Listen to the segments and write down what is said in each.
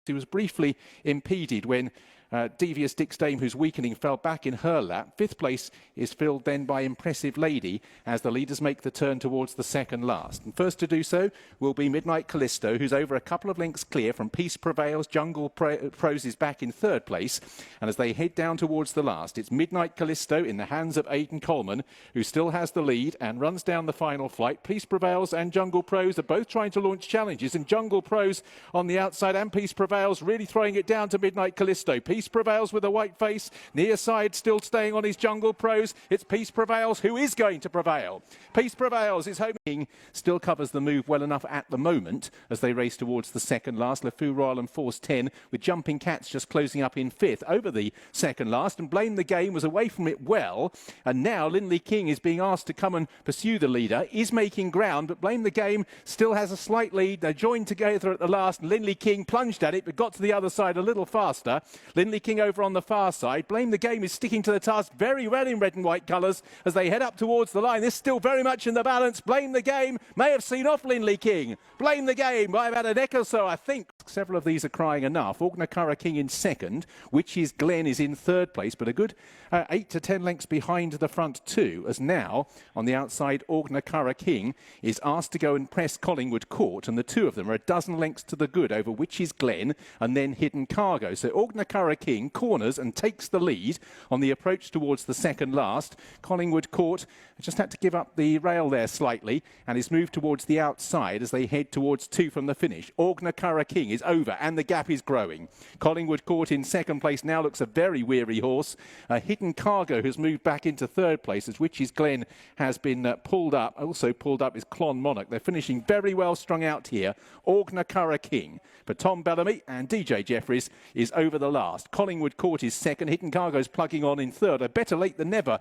He was briefly impeded when Devious Dick's Dame, who's weakening, fell back in her lap. Fifth place is filled then by Impressive Lady as the leaders make the turn towards the second last. And first to do so will be Midnight Callisto, who's over a couple of lengths clear from Peace Prevails. Jungle Prose is back in third place. And as they head down towards the last, it's Midnight Callisto in the hands of Aidan Coleman, who still has the lead and runs down the final flight. Peace Prevails and Jungle Prose are both trying to launch challenges, and Jungle Prose on the outside and Peace Prevails really throwing it down to Midnight Callisto. Peace Prevails with a white face, near side still staying on his Jungle Prose. It's Peace Prevails who is going to prevail. Peace Prevails is home. King still covers the move well enough at the moment as they race towards the second last. Le Fou Royal and Force 10 with Jumping Cats just closing up in fifth over the second last, and Blame the Game was away from it well, and now Lindley King is being asked to come and pursue the leader, is making ground, but Blame the Game still has a slight lead. They're joined together at the last. Lindley King plunged at it but got to the other side a little faster. Lindley King over on the far side. Blame the Game is sticking to the task very well in red and white colours as they head up towards the line. This still very much in the balance. Blame the Game may have seen off Lindley King. Blame the Game by about a neck or so, I think. Several of these are crying enough. Aughnacurra King in second. Witch's Glen is in third place, but a good 8 to 10 lengths behind the front two, as now on the outside Aughnacurra King is asked to go and press Collingwood Court, and the two of them are a dozen lengths to the good over Witch's Glen and then Hidden Cargo. So Aughnacurra King corners and takes the lead on the approach towards the second last. Collingwood Court just had to give up the rail there slightly and is moved towards the outside as they head towards two from the finish. Aughnacurra King is over and the gap is growing. Collingwood Court in second place now looks a very weary horse. Hidden Cargo has moved back into third place as Witch's Glen has been pulled up. Also pulled up is Clon Monarch. They're finishing very well strung out here. Aughnacurra King for Tom Bellamy, and DJ Jeffries is over the last. Collingwood Court is second. Hidden Cargo's plugging on in third. A Better Late Than Never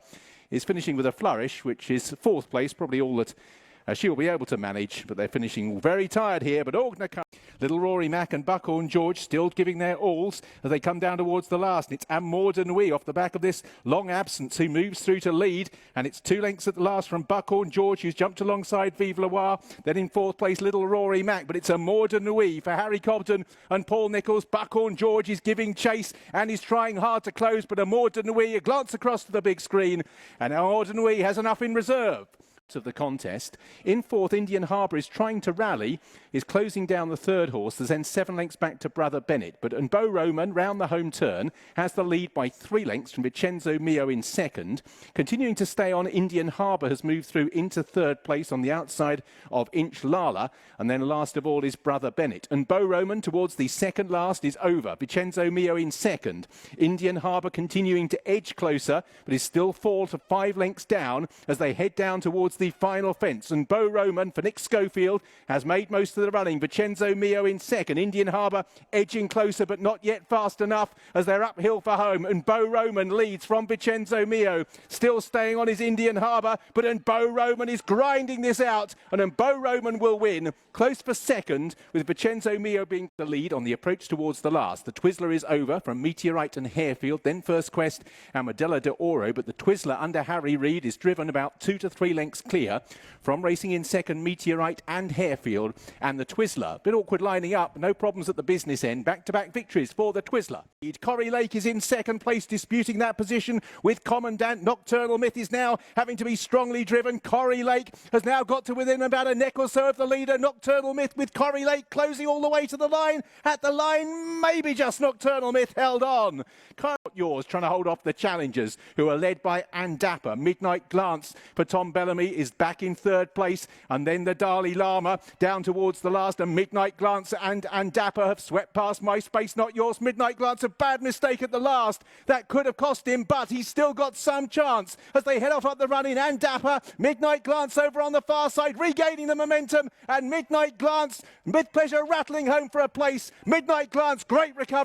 is finishing with a flourish, which is fourth place, probably all that she'll be able to manage, but they're finishing very tired here. But Aughnacurra, Little Rory Mack and Buckhorn George still giving their alls as they come down towards the last. And it's Amour De Nuit off the back of this long absence who moves through to lead, and it's 2 lengths at the last from Buckhorn George, who's jumped alongside Vive Loire. Then in fourth place Little Rory Mack, but it's Amour De Nuit for Harry Cobden and Paul Nicholls. Buckhorn George is giving chase and he's trying hard to close, but Amour De Nuit, a glance across to the big screen, and Amour De Nuit has enough in reserve of the contest. In fourth, Indian Harbour is trying to rally, is closing down the third horse. There's then 7 lengths back to Brother Bennett. But Beau Roman, round the home turn, has the lead by 3 lengths from Vincenzo Mio in second. Continuing to stay on, Indian Harbour has moved through into third place on the outside of Inch Lala. And then last of all is Brother Bennett. And Beau Roman towards the second last is over. Vincenzo Mio in second. Indian Harbour continuing to edge closer, but is still fall to 5 lengths down as they head down towards the final fence. And Beau Roman for Nick Schofield has made most of the running. Vincenzo Mio in second. Indian Harbour edging closer but not yet fast enough as they're uphill for home. And Beau Roman leads from Vincenzo Mio, still staying on his Indian Harbour, but Beau Roman is grinding this out, and Beau Roman will win. Close for second, with Vincenzo Mio being the lead on the approach towards the last. The Twisler is over from Meteorite and Harefield, then First Quest and Modella de Oro, but the Twisler under Harry Reid is driven about 2 to 3 lengths clear from racing in second Meteorite and Harefield, and the Twisler. A bit awkward lining up, no problems at the business end. Back-to-back victories for the Twisler. Corrie Lake is in second place, disputing that position with Commandant. Nocturnal Myth is now having to be strongly driven. Corrie Lake has now got to within about a neck or so of the leader. Nocturnal Myth with Corrie Lake closing all the way to the line. At the line, maybe just Nocturnal Myth held on. Yours trying to hold off the challengers, who are led by Andappa. Midnight Glance for Tom Bellamy is back in third place, and then the Dalai Lama down towards the last, and Midnight Glance and Andappa have swept past My Space Not Yours. Midnight Glance, a bad mistake at the last that could have cost him, but he's still got some chance as they head off up the run in. Andappa, Midnight Glance over on the far side, regaining the momentum, and Midnight Glance with pleasure rattling home for a place. Midnight Glance, great recovery.